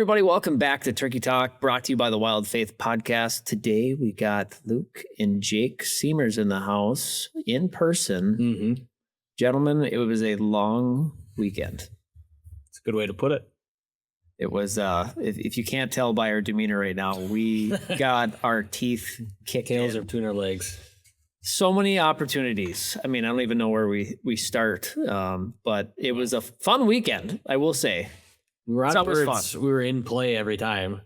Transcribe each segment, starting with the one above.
everybody. Welcome back to Turkey Talk, brought to you by the Wild Faith Podcast. Today, we got Luke and Jake Seimers in the house in person. Mm-hmm. Gentlemen, it was a long weekend. It's a good way to put it. It was, if you can't tell by our demeanor right now, we got our teeth kicked Tails in. are between our legs. So many opportunities. I mean, I don't even know where we start, but it was a fun weekend, I will say. We were It's on always birds. fun. We were in play every time.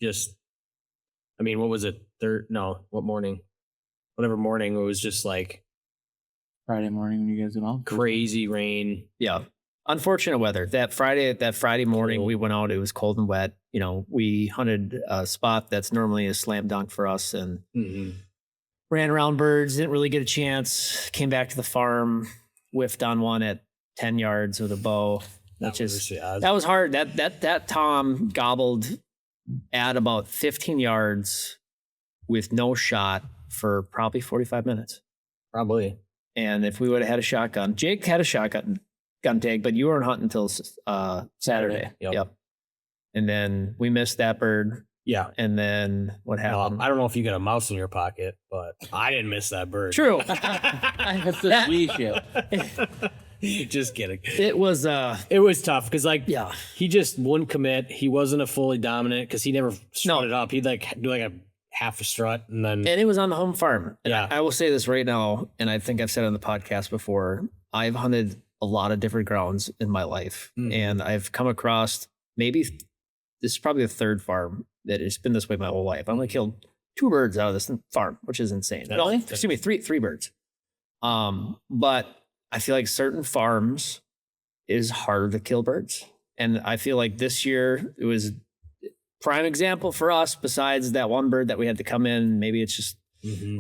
What was it? What morning? Whatever morning, it was just like Friday morning when you guys went out. crazy rain. Yeah. Unfortunate weather. That Friday morning, Cold. we went out. It was cold and wet. You know, we hunted a spot that's normally a slam dunk for us and ran around birds. Didn't really get a chance. Came back to the farm, whiffed on one at 10 yards with a bow. That was hard. That Tom gobbled at about 15 yards with no shot for probably 45 minutes. Probably. And if we would have had a shotgun, Jake had a shotgun gun tag, but you weren't hunting until Saturday. Yep. And then we missed that bird. Yeah. And then what happened? I don't know if you got a mouse in your pocket, but I didn't miss that bird. True. It's this leash. Just kidding. It was tough because he just wouldn't commit. He wasn't a fully dominant because he never strutted up. He'd do a half a strut and then. And it was on the home farm. And Yeah. I will say this right now, and I think I've said it on the podcast before. I've hunted a lot of different grounds in my life, and I've come across maybe this is probably the third farm that has been this way my whole life. I only killed 2 birds out of this farm, which is insane. Three birds. But I feel like certain farms it is harder to kill birds. And I feel like this year it was prime example for us, besides that one bird that we had to come in. Maybe it's just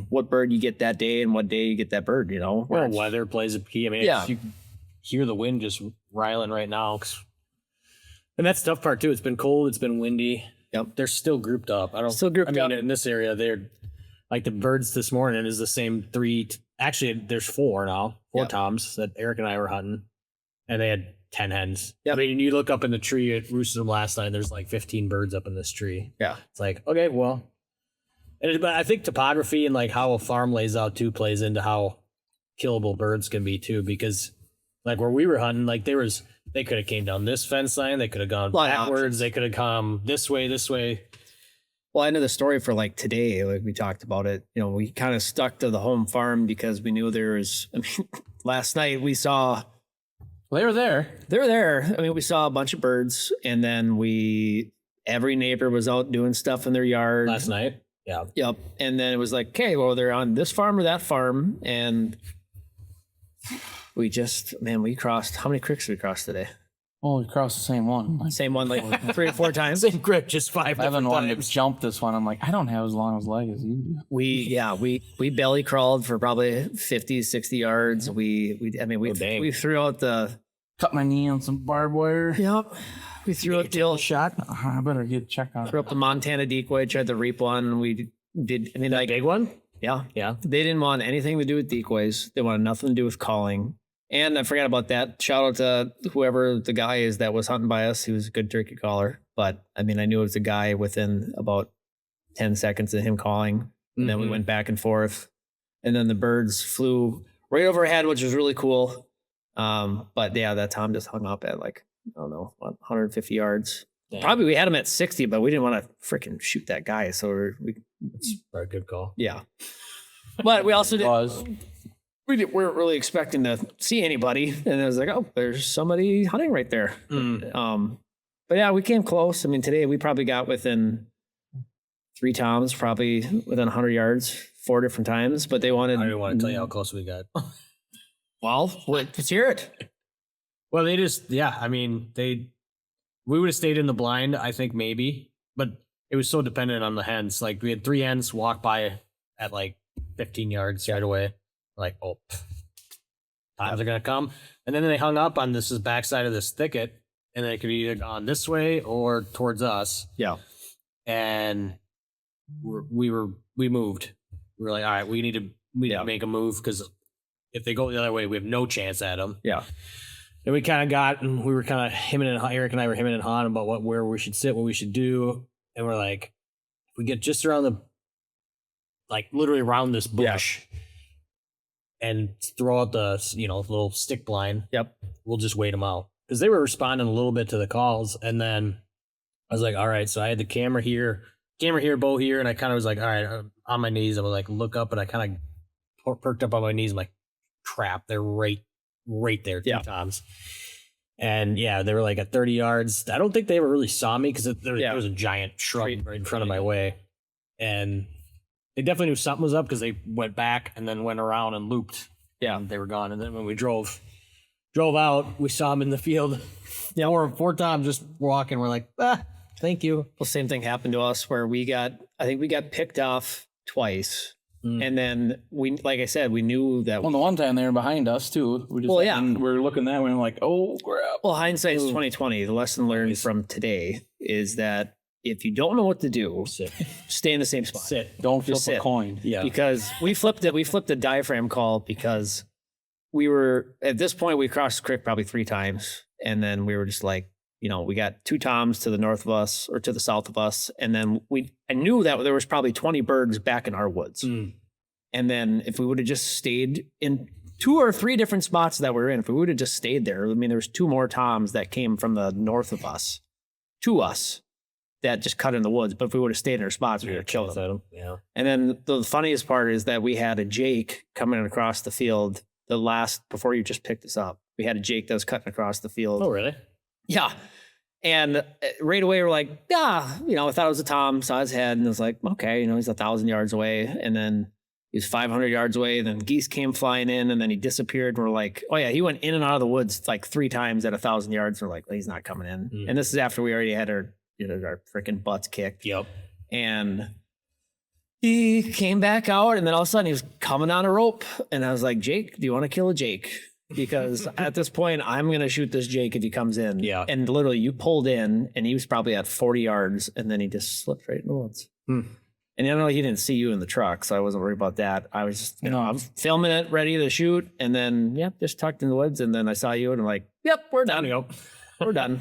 what bird you get that day and what day you get that bird, you know? Well, weather plays a key. I mean, Yeah. you can hear the wind just riling right now. And that's the tough part too. It's been cold. It's been windy. Yep. They're still grouped up. In this area, they're like the birds this morning is the same 3. Actually, there's 4 now. 4 toms that Erik and I were hunting, and they had 10 hens. Yep. I mean, you look up in the tree, it roosted them last night. And there's like 15 birds up in this tree. Yeah. It's like, okay, well, but I think topography and like how a farm lays out too plays into how killable birds can be too, because like where we were hunting, like they could have came down this fence line, they could have gone backwards, they could have come this way. Well, I know the story for like today, like we talked about it, you know, we kind of stuck to the home farm because we knew last night we saw. They were there. They were there. I mean, we saw a bunch of birds, and then every neighbor was out doing stuff in their yard. Last night? Yeah. Yep. And then it was like, okay, well, they're on this farm or that farm. And we crossed, how many creeks did we cross today? Oh, we crossed the same one. Same one, like 3 or 4 times. Same creek, just 5 I haven't different wanted times. to jump this one. I'm like, I don't have as long as leg as you do. We belly crawled for probably 50, 60 yards. We threw out Cut my knee on some barbed wire. yep. We threw out the old Shot. I better get checked on. threw up the Montana decoy, tried to reap one. We did, That big one? yeah. Yeah. They didn't want anything to do with decoys. They wanted nothing to do with calling. And I forgot about that. Shout out to whoever the guy is that was hunting by us. He was a good turkey caller. But I mean, I knew it was a guy within about 10 seconds of him calling. And then we went back and forth. And then the birds flew right overhead, which was really cool. But yeah, that Tom just hung up at like, I don't know, 150 yards. Damn. Probably we had him at 60, but we didn't want to freaking shoot that guy. So That's a good call. yeah. But we also Was. we weren't really expecting to see anybody, and it was like, oh, there's somebody hunting right there. But yeah, we came close. I mean, today we probably got within 3 toms, probably within 100 yards, 4 different times. But they wanted. I didn't want to tell you how close we got. Well, let's hear it. Well, we would have stayed in the blind, I think maybe, but it was so dependent on the hens. Like we had 3 hens walk by at like 15 yards right away. Like, times are going to come. And then they hung up on this backside of this thicket, and they could either gone this way or towards us. Yeah. And we moved. We were like, all right, we need to make a move because if they go the other way, we have no chance at them. Yeah. then we kind of got, and we were kind of Eric and I were hemming and hawing about where we should sit, what we should do. And we're like, if we get just around literally around this bush and throw out the, little stick blind. Yep. We'll just wait them out. Because they were responding a little bit to the calls. And then I was like, all right. So I had the camera here, bow here. And I kind of was like, all right, on my knees. I was like, look up, and I kind of perked up on my knees. I'm like, crap, they're right there 2 times. And they were like at 30 yards. I don't think they ever really saw me because there was a giant shrub right in front of my way. And they definitely knew something was up because they went back and then went around and looped. Yeah, and they were gone. And then when we drove out, we saw them in the field. Yeah, we're 4 times just walking. We're like, thank you. Well, same thing happened to us where I think we got picked off twice. And then like I said, we knew that. Well, the one time they were behind us too. We were looking that way and like, oh crap. Well, hindsight is 2020. The lesson learned from today is that if you don't know what to do, stay in the same spot. Don't flip a coin. Yeah. Because we flipped a diaphragm call because we were at this point we crossed the creek probably 3 times, and then we were just like, we got 2 toms to the north of us or to the south of us. And then I knew that there was probably 20 birds back in our woods. And then if we would have just stayed in 2 or 3 different spots that we're in, if we would have just stayed there, I mean, there was 2 more toms that came from the north of us to us that just cut in the woods. But if we would have stayed in our spots, we would have killed them. Yeah. And then the funniest part is that we had a Jake coming across the field before you just picked us up. We had a Jake that was cutting across the field. Oh, really? Yeah. And right away, we're like, I thought it was a tom, saw his head, and I was like, okay, he's 1,000 yards away. And then he was 500 yards away. Then geese came flying in, and then he disappeared. We're like, oh yeah, he went in and out of the woods like 3 times at 1,000 yards. We're like, well, he's not coming in. And this is after we already had our freaking butts kicked. Yep. And he came back out, and then all of a sudden he was coming on a rope. And I was like, Jake, do you want to kill a Jake? Because at this point, I'm going to shoot this Jake if he comes in. Yeah. And literally, you pulled in, and he was probably at 40 yards, and then he just slipped right in the woods. And I know he didn't see you in the truck, so I wasn't worried about that. I was just, I'm filming it, ready to shoot, and then, just tucked in the woods, and then I saw you, and I'm like, yep, we're done. We're done.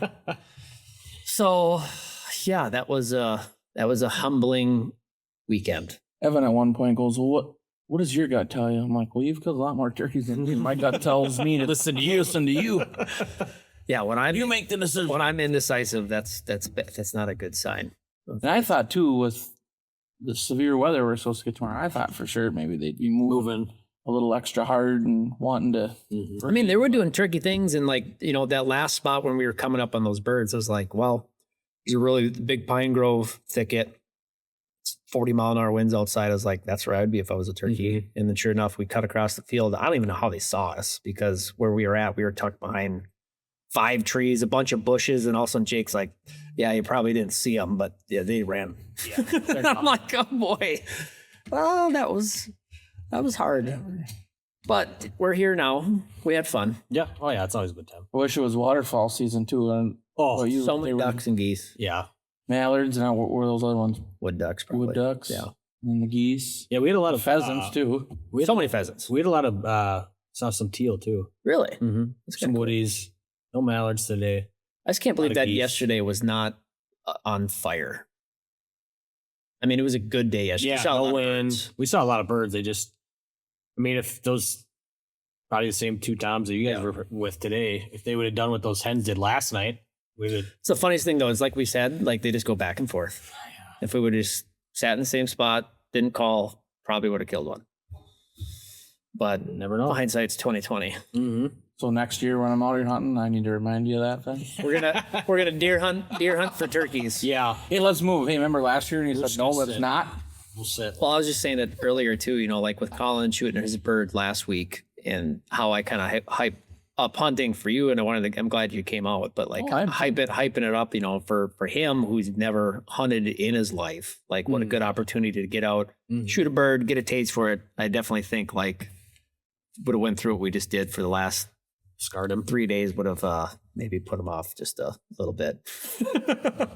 So, that was a humbling weekend. Evan at one point goes, well, what does your gut tell you? I'm like, well, you've killed a lot more turkeys than me. My gut tells me to listen to you. Yeah, you make the decision. When I'm indecisive, that's not a good sign. And I thought too, with the severe weather we're supposed to get tomorrow, I thought for sure maybe they'd be moving a little extra hard and wanting to. I mean, they were doing turkey things, and that last spot when we were coming up on those birds, I was like, well, there's a really big pine grove thicket. 40-mile-an-hour winds outside. I was like, that's where I would be if I was a turkey. And then sure enough, we cut across the field. I don't even know how they saw us, because where we were at, we were tucked behind 5 trees, a bunch of bushes. And all of a sudden Jake's like, yeah, you probably didn't see them, but yeah, they ran. Yeah. I'm like, oh boy. Well, that was hard. But we're here now. We had fun. Yeah. Oh yeah. It's always a good time. I wish it was waterfall season too. And so many ducks and geese. Yeah. Mallards, and what were those other ones? Wood ducks, probably. Wood ducks. Yeah. And the geese. Yeah, we had a lot of pheasants too. We had so many pheasants. We had a lot of saw some teal too. Really? Mm-hmm. Some woodies. No mallards today. I just can't believe that yesterday was not on fire. I mean, it was a good day yesterday. Yeah, we saw a lot of birds. If those probably the same 2 toms that you guys were with today, if they would have done what those hens did last night, we would. It's the funniest thing though, is like we said, like they just go back and forth. If we would have just sat in the same spot, didn't call, probably would have killed one. But never know. Hindsight's 2020. Mm-hmm. So next year when I'm out here hunting, I need to remind you of that thing. We're gonna deer hunt for turkeys. Yeah. Hey, let's move. Hey, remember last year? And he said, no, let's not. We'll sit. Well, I was just saying that earlier too. Like with Colin shooting his bird last week, and how I kind of hype up hunting for you, and I'm glad you came out, but hyping it up, for him who's never hunted in his life, like what a good opportunity to get out, shoot a bird, get a taste for it. I definitely think would have went through what we just did for the last scarred him 3 days, would have maybe put him off just a little bit.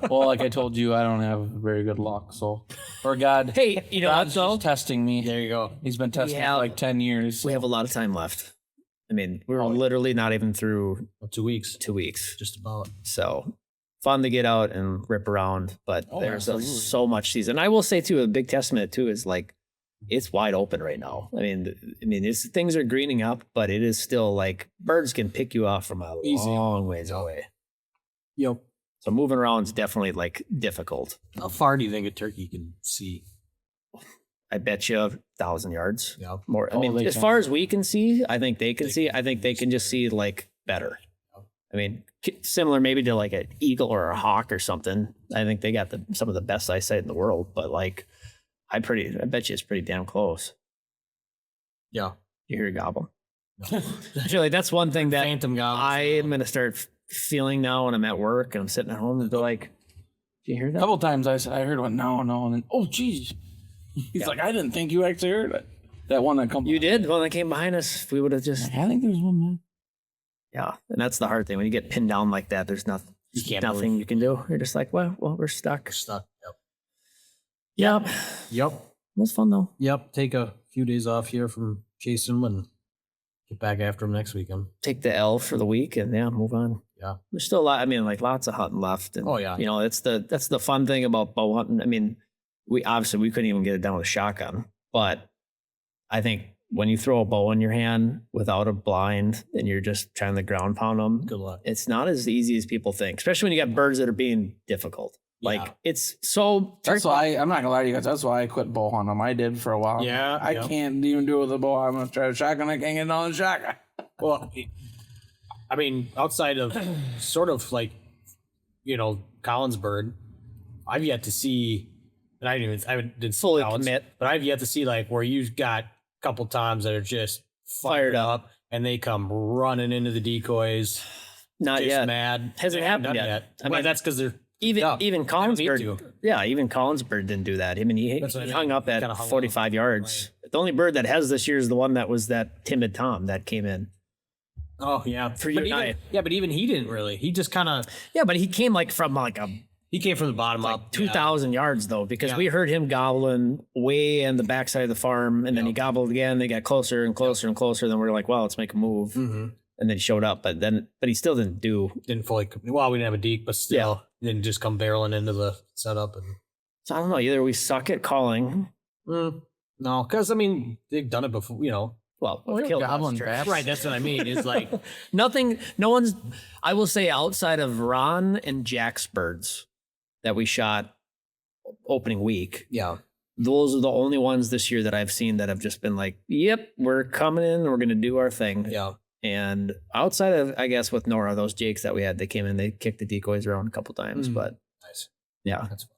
Well, like I told you, I don't have very good luck. So, or God, hey, God's just testing me. There you go. He's been testing me for like 10 years. We have a lot of time left. I mean, we were literally not even through 2 weeks. 2 weeks. Just about. So fun to get out and rip around, but there's so much season. I will say too, a big testament too is like it's wide open right now. I mean, things are greening up, but it is still like birds can pick you off from a long ways away. Yep. So moving around is definitely like difficult. How far do you think a turkey can see? I bet you 1,000 yards. Yeah. More. I mean, as far as we can see, I think they can see. I think they can just see like better. I mean, similar maybe to like an eagle or a hawk or something. I think they got some of the best eyesight in the world, but like I bet you it's pretty damn close. Yeah. You hear a gobble. No. Actually, that's one thing that phantom gobble. I am going to start feeling now when I'm at work and I'm sitting at home and be like, do you hear that? A couple times I said, I heard one, no, and then, oh, geez. He's like, I didn't think you actually heard it. That one that come. You did? Well, that came behind us. We would have just. I think there's one, man. Yeah. And that's the hard thing. When you get pinned down like that, there's nothing you can do. You're just like, well, we're stuck. Yep. Yep. It was fun though. Yep. Take a few days off here from chasing them and get back after them next weekend. Take the L for the week and move on. Yeah. There's still a lot. I mean, like lots of hunting left. And, yeah. You know, that's the fun thing about bow hunting. I mean, we couldn't even get it done with a shotgun, but I think when you throw a bow in your hand without a blind and you're just trying to ground pound them, good luck. It's not as easy as people think, especially when you got birds that are being difficult. Like it's so. That's why I'm not gonna lie to you guys. That's why I quit bow hunting. I did for a while. Yeah, I can't even do it with a bow. I'm gonna try a shotgun. I can't get it on a shotgun. Well, I mean, outside of sort of like, Collins bird, I've yet to see, and I didn't fully commit, but I've yet to see like where you've got a couple times that are just fired up and they come running into the decoys. Not yet. Mad. Hasn't happened yet. I mean, that's because they're. Even Collins bird, even Collins bird didn't do that. I mean, he hung up at 45 yards. Right. The only bird that has this year is the one that was that timid Tom that came in. Oh yeah, but even he didn't really. He just kind of but he came he came from the bottom up 2,000 yards though, because we heard him gobbling way in the backside of the farm, and then he gobbled again. They got closer and closer and closer. Then we were like, well, let's make a move. Mm-hmm. And then he showed up, but he still didn't fully. Well, we didn't have a deke, but still didn't just come barreling into the setup. And so I don't know. Either we suck at calling. No, because I mean they've done it before. Well, goblin traps. Right, that's what I mean. It's like nothing. No one's. I will say outside of Ron and Jack's birds that we shot opening week. Yeah. Those are the only ones this year that I've seen that have just been like, yep, we're coming in. We're going to do our thing. Yeah. And outside of, I guess, with Nora, those Jakes that we had, they came in, they kicked the decoys around a couple times, but nice. Yeah. That's fun.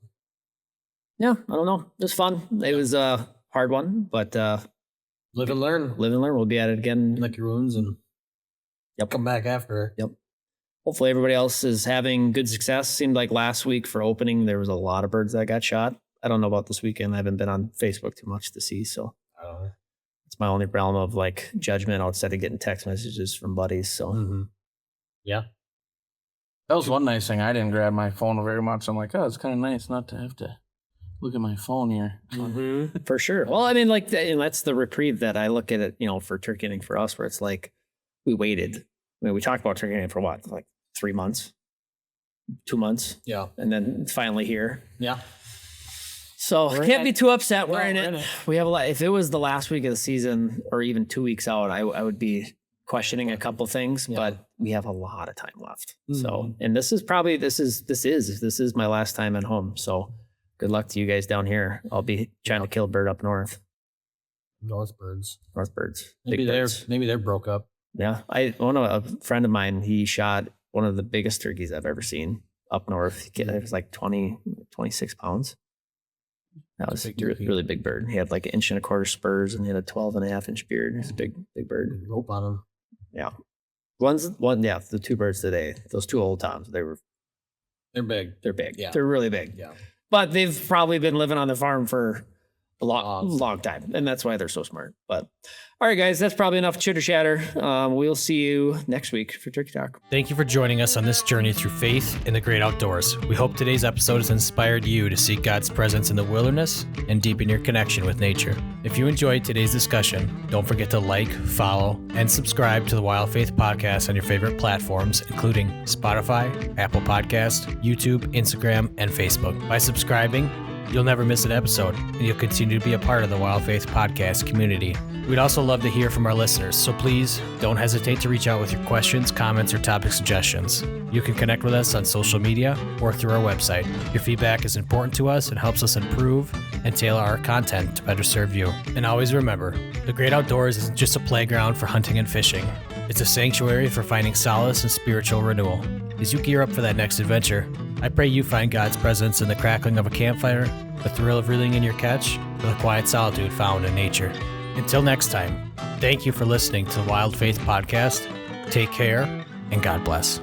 Yeah. I don't know. It was fun. It was a hard one, but live and learn. We'll be at it again. Lick your wounds and come back after. Yep. Hopefully everybody else is having good success. Seemed like last week for opening, there was a lot of birds that got shot. I don't know about this weekend. I haven't been on Facebook too much to see, so. It's my only realm of like judgment outside of getting text messages from buddies. So, yeah, that was one nice thing. I didn't grab my phone very much. I'm like, oh, it's kind of nice not to have to look at my phone here. For sure. Well, I mean, and that's the reprieve that I look at it, for turkey hunting for us, where it's like we waited. I mean, we talked about turkey hunting for what, like 3 months, 2 months, and then it's finally here. Yeah. So can't be too upset. We're in it. We have a lot. If it was the last week of the season or even 2 weeks out, I would be questioning a couple things, but we have a lot of time left. So, and this is my last time at home. So good luck to you guys down here. I'll be trying to kill a bird up north. North birds. Maybe they're broke up. Yeah. A friend of mine, he shot one of the biggest turkeys I've ever seen up north. It was like 26 pounds. That was a really big bird. He had like 1.25 inch spurs and he had a 12.5 inch beard. He's a big bird. Rope on him. Yeah. The 2 birds today, those 2 old Toms, they're big. They're big. Yeah. They're really big. Yeah. But they've probably been living on the farm for a long time. And that's why they're so smart. But all right, guys, that's probably enough chitter chatter. We'll see you next week for Turkey Talk. Thank you for joining us on this journey through faith in the great outdoors. We hope today's episode has inspired you to seek God's presence in the wilderness and deepen your connection with nature. If you enjoyed today's discussion, don't forget to like, follow, and subscribe to the Wild Faith Podcast on your favorite platforms, including Spotify, Apple Podcast, YouTube, Instagram, and Facebook. By subscribing, you'll never miss an episode, and you'll continue to be a part of the Wild Faith Podcast community. We'd also love to hear from our listeners, so please don't hesitate to reach out with your questions, comments, or topic suggestions. You can connect with us on social media or through our website. Your feedback is important to us and helps us improve and tailor our content to better serve you. And always remember, the great outdoors isn't just a playground for hunting and fishing. It's a sanctuary for finding solace and spiritual renewal. As you gear up for that next adventure, I pray you find God's presence in the crackling of a campfire, the thrill of reeling in your catch, or the quiet solitude found in nature. Until next time, thank you for listening to the Wild Faith Podcast. Take care, and God bless.